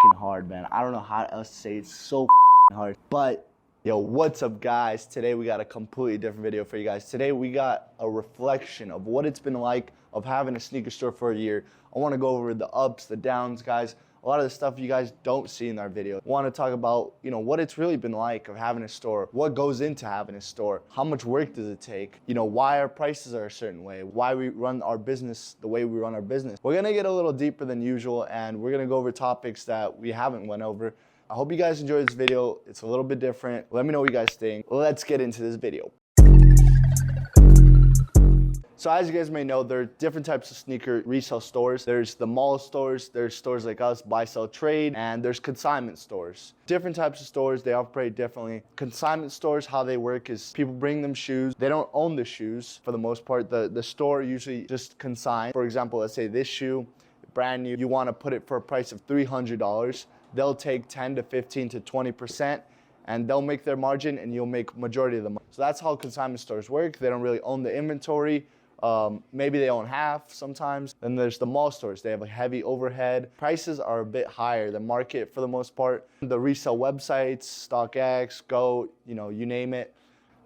hard, man. I don't know how else to say it. It's so hard. But yo, what's up, guys? Today we got a completely different video for you guys. Today we got a reflection of what it's been like of having a sneaker store for a year. I want to go over the ups, the downs, guys. A lot of the stuff you guys don't see in our video. I want to talk about, what it's really been like of having a store, what goes into having a store, how much work does it take, why our prices are a certain way, why we run our business the way we run our business. We're going to get a little deeper than usual, and we're going to go over topics that we haven't went over. I hope you guys enjoy this video. It's a little bit different. Let me know what you guys think. Let's get into this video. So as you guys may know, there are different types of sneaker resale stores. There's the mall stores, there's stores like us, buy, sell, trade, and there's consignment stores. Different types of stores, they operate differently. Consignment stores, how they work is people bring them shoes. They don't own the shoes for the most part. The store usually just consign. For example, let's say this shoe, brand new, you want to put it for a price of $300. They'll take 10 to 15 to 20%. And they'll make their margin and you'll make majority of the money. So that's how consignment stores work. They don't really own the inventory. Maybe they own half sometimes. Then there's the mall stores. They have a heavy overhead. Prices are a bit higher than market for the most part. The resale websites, StockX, Go, you name it.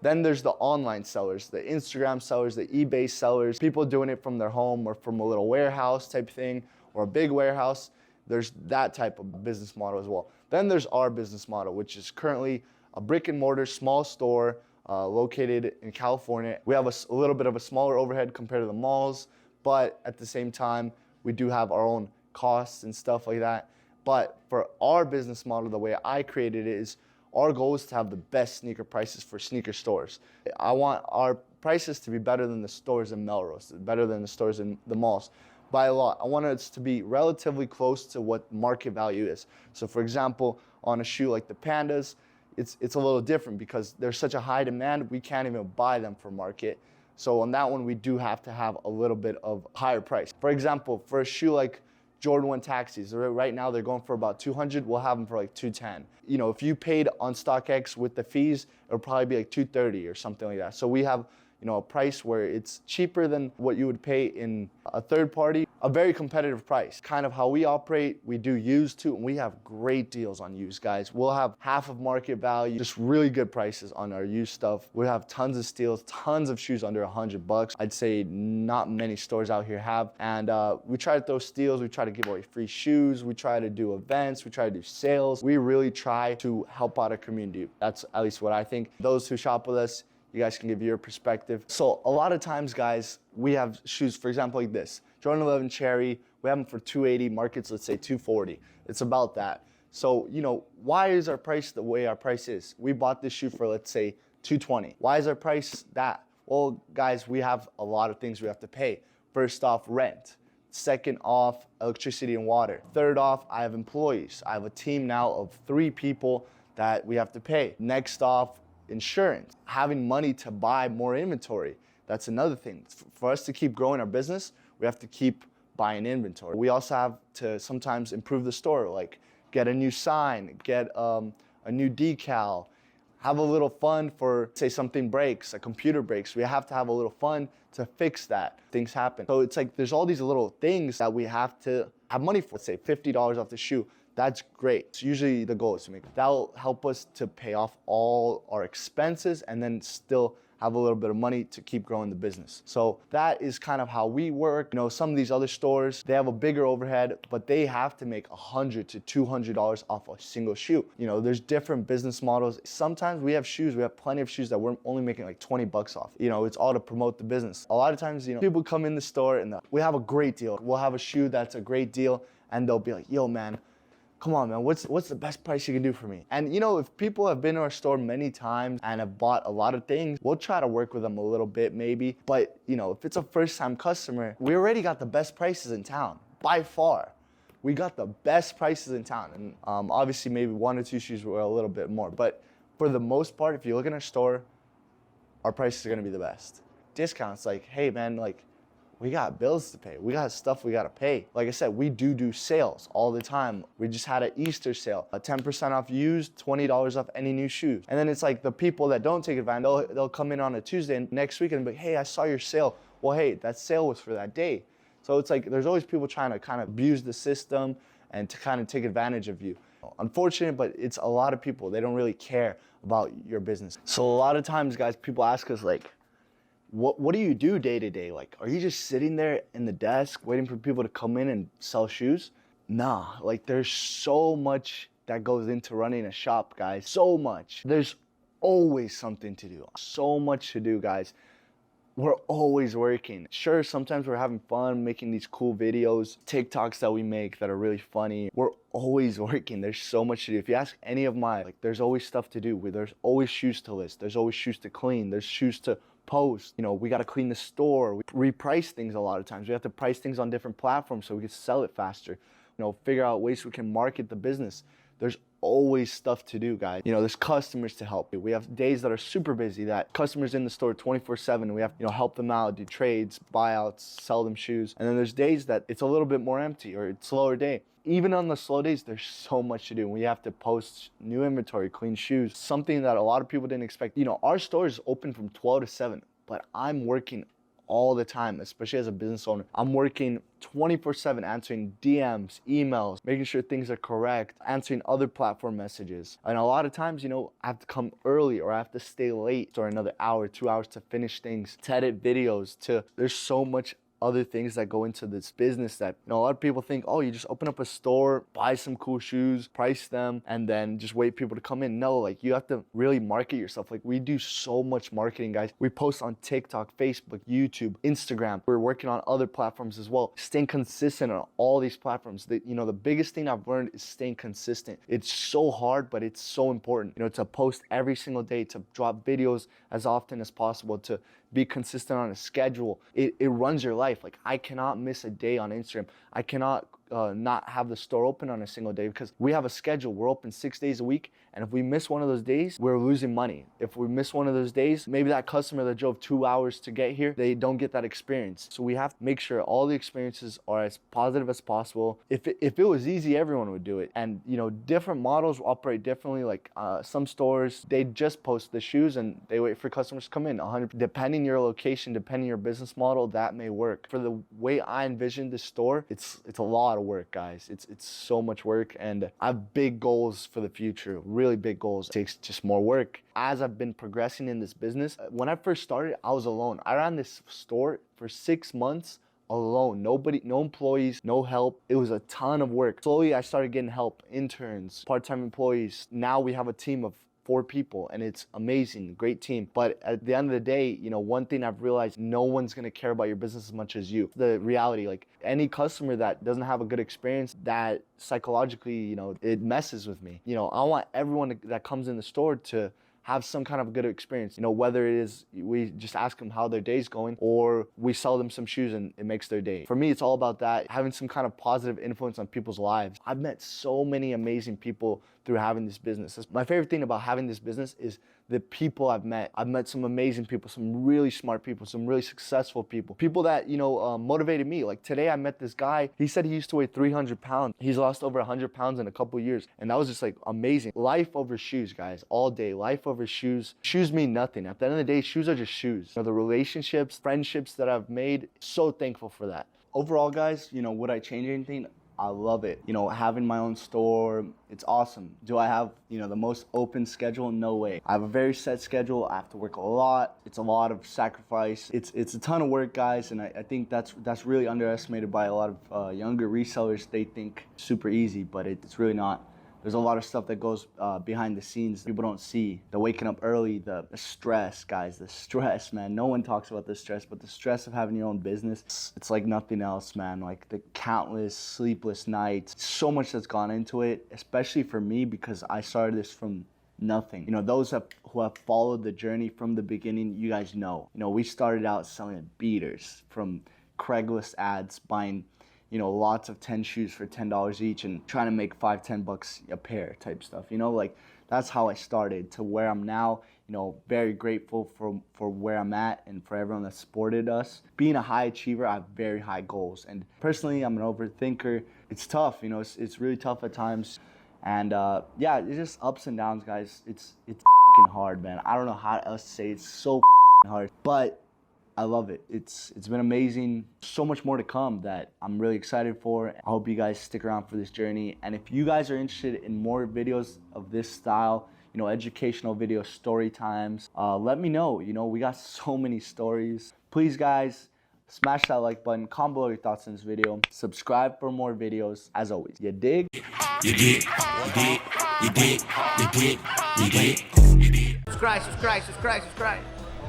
Then there's the online sellers, the Instagram sellers, the eBay sellers, people doing it from their home or from a little warehouse type thing or a big warehouse. There's that type of business model as well. Then there's our business model, which is currently a brick and mortar small store located in California. We have a little bit of a smaller overhead compared to the malls, but at the same time, we do have our own costs and stuff like that. But for our business model, the way I created it is our goal is to have the best sneaker prices for sneaker stores. I want our prices to be better than the stores in Melrose, better than the stores in the malls. By a lot. I want us to be relatively close to what market value is. So for example, on a shoe like the Pandas, it's a little different because there's such a high demand, we can't even buy them for market. So on that one, we do have to have a little bit of higher price. For example, for a shoe like Jordan 1 Taxis, right now they're going for about 200, we'll have them for like 210. If you paid on StockX with the fees, it'll probably be like 230 or something like that. So we have a price where it's cheaper than what you would pay in a third party, a very competitive price. Kind of how we operate, we do used too, and we have great deals on used, guys. We'll have half of market value, just really good prices on our used stuff. We have tons of steals, tons of shoes under $100. I'd say not many stores out here have. And we try to throw steals, we try to give away free shoes, we try to do events, we try to do sales. We really try to help out our community. That's at least what I think. Those who shop with us, you guys can give your perspective. So a lot of times, guys, we have shoes, for example, like this. Jordan 11 Cherry, we have them for $280, markets, let's say $240. It's about that. So, why is our price the way our price is? We bought this shoe for, let's say, $220. Why is our price that? Well, guys, we have a lot of things we have to pay. First off, rent. Second off, electricity and water. Third off, I have employees. I have a team now of 3 people that we have to pay. Next off, insurance, having money to buy more inventory. That's another thing. For us to keep growing our business, we have to keep buying inventory. We also have to sometimes improve the store, like get a new sign, get a new decal, have a little fund for, say something breaks, a computer breaks. We have to have a little fund to fix that. Things happen. So it's like there's all these little things that we have to have money for. Let's say $50 off the shoe. That's great. It's usually the goal is to make. That'll help us to pay off all our expenses and then still have a little bit of money to keep growing the business. So that is kind of how we work. Some of these other stores, they have a bigger overhead, but they have to make $100 to $200 off a single shoe. There's different business models. Sometimes we have plenty of shoes that we're only making like 20 bucks off. It's all to promote the business. A lot of times, people come in the store and we have a great deal. We'll have a shoe that's a great deal and they'll be like, yo man, come on, man, what's the best price you can do for me? And if people have been to our store many times and have bought a lot of things, we'll try to work with them a little bit maybe. But if it's a first-time customer, we already got the best prices in town, by far. We got the best prices in town. And obviously maybe 1 or 2 shoes were a little bit more. But for the most part, if you look in our store, our prices are gonna be the best. Discounts, like, hey man, like, we got bills to pay. We got stuff we got to pay. Like I said, we do sales all the time. We just had an Easter sale, a 10% off used, $20 off any new shoes. And then it's like the people that don't take advantage, they'll come in on a Tuesday and next week and be like, hey, I saw your sale. Well, hey, that sale was for that day. So it's like there's always people trying to kind of abuse the system and to kind of take advantage of you. Unfortunate, but it's a lot of people. They don't really care about your business. So a lot of times, guys, people ask us like, what do you do day to day? Like, are you just sitting there in the desk waiting for people to come in and sell shoes? Nah, like there's so much that goes into running a shop, guys. So much. There's always something to do. So much to do, guys. We're always working. Sure, sometimes we're having fun making these cool videos, TikToks that we make that are really funny. We're always working. There's so much to do. If you ask any of mine, like there's always stuff to do. There's always shoes to list. There's always shoes to clean. There's shoes to post. You know, we got to clean the store. We reprice things a lot of times. We have to price things on different platforms so we can sell it faster. You know, figure out ways we can market the business. There's always stuff to do, guys. You know, there's customers to help. We have days that are super busy, that customers in the store 24/7. We have, you know, help them out, do trades, buyouts, sell them shoes. And then there's days that it's a little bit more empty or it's a slower day. Even on the slow days, there's so much to do. We have to post new inventory, clean shoes, something that a lot of people didn't expect. You know, our store is open from 12 to 7, but I'm working all the time, especially as a business owner. I'm working 24/7, answering DMs, emails, making sure things are correct, answering other platform messages. And a lot of times, you know, I have to come early or I have to stay late for another hour, 2 hours to finish things, to edit videos, there's so much other things that go into this business that, you know, a lot of people think, oh, you just open up a store, buy some cool shoes, price them, and then just wait people to come in. No, like you have to really market yourself. Like we do so much marketing, guys. We post on TikTok, Facebook, YouTube, Instagram. We're working on other platforms as well. Staying consistent on all these platforms. You know, the biggest thing I've learned is staying consistent. It's so hard, but it's so important, you know, to post every single day, to drop videos as often as possible, to be consistent on a schedule. It runs your life. Like I cannot miss a day on Instagram. I cannot not have the store open on a single day because we have a schedule. We're open 6 days a week. And if we miss one of those days, we're losing money. If we miss one of those days, maybe that customer that drove 2 hours to get here, they don't get that experience. So we have to make sure all the experiences are as positive as possible. If it was easy, everyone would do it. And you know, different models operate differently. Like some stores, they just post the shoes and they wait for customers to come in. 100, depending your location, depending your business model, that may work. For the way I envision the store, it's a lot of work, guys. It's so much work, and I have big goals for the future. Really big goals. It takes just more work. As I've been progressing in this business, when I first started, I was alone. I ran this store for 6 months alone. Nobody, no employees, no help. It was a ton of work. Slowly, I started getting help, interns, part-time employees. Now we have a team of 4 people and it's amazing, great team. But at the end of the day, you know, one thing I've realized, no one's gonna care about your business as much as you. The reality, like any customer that doesn't have a good experience, that psychologically, you know, it messes with me. You know, I want everyone that comes in the store to have some kind of good experience. You know, whether it is we just ask them how their day's going or we sell them some shoes and it makes their day. For me, it's all about that, having some kind of positive influence on people's lives. I've met so many amazing people through having this business. My favorite thing about having this business is the people I've met. I've met some amazing people, some really smart people, some really successful people that, you know, motivated me. Like today I met this guy, he said he used to weigh 300 pounds. He's lost over 100 pounds in a couple years. And that was just like amazing. Life over shoes, guys, all day. Life over shoes. Shoes mean nothing. At the end of the day, shoes are just shoes. You know, the relationships, friendships that I've made, so thankful for that. Overall, guys, you know, would I change anything? I love it. You know, having my own store, it's awesome. Do I have, you know, the most open schedule? No way. I have a very set schedule. I have to work a lot. It's a lot of sacrifice. It's a ton of work, guys, and I think that's really underestimated by a lot of younger resellers. They think super easy, but it's really not. There's a lot of stuff that goes behind the scenes people don't see. The waking up early, the stress, guys, the stress, man. No one talks about the stress, but the stress of having your own business, it's like nothing else, man. Like the countless sleepless nights, so much that's gone into it, especially for me because I started this from nothing. You know, those who have followed the journey from the beginning, you guys know. You know, we started out selling beaters from Craigslist ads, buying, you know, lots of 10 shoes for $10 each and trying to make $5-10 a pair type stuff. You know, like that's how I started to where I'm now. You know, very grateful for where I'm at and for everyone that supported us. Being a high achiever, I have very high goals. And personally, I'm an overthinker. It's tough, you know, it's really tough at times. And yeah, it's just ups and downs, guys. It's fucking hard, man. I don't know how else to say it. It's so hard. But I love it. It's been amazing. So much more to come that I'm really excited for. I hope you guys stick around for this journey. And if you guys are interested in more videos of this style, you know, educational videos, story times, let me know. You know, we got so many stories. Please, guys, smash that like button, comment below your thoughts on this video, subscribe for more videos. As always, you dig? You dig, you dig, you dig, you dig, you dig. Subscribe, subscribe, subscribe, subscribe.